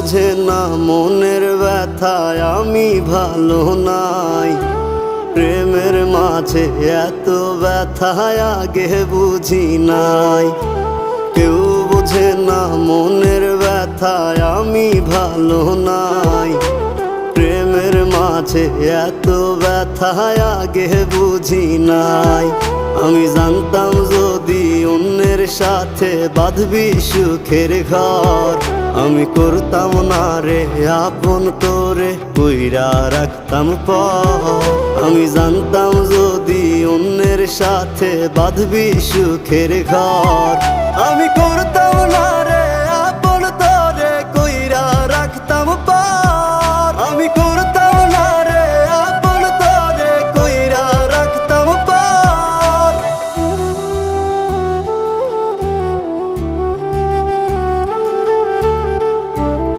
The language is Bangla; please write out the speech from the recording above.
বোঝে না মনের ব্যথায় আমি ভালো নাই। প্রেমের মাঝে এত ব্যথায় আগে বুঝি নাই। কেউ বোঝে না মনের ব্যথায় আমি ভালো নাই। প্রেমের মাঝে এত ব্যথায় আগে বুঝি নাই। আমি জানতাম যদি অন্যের সাথে বাঁধবি সুখের ঘর, আমি করতাম না রে আপন করে কইরা রাখতাম পর। আমি জানতাম যদি অন্যের সাথে বাঁধবি সুখের ঘর, আমি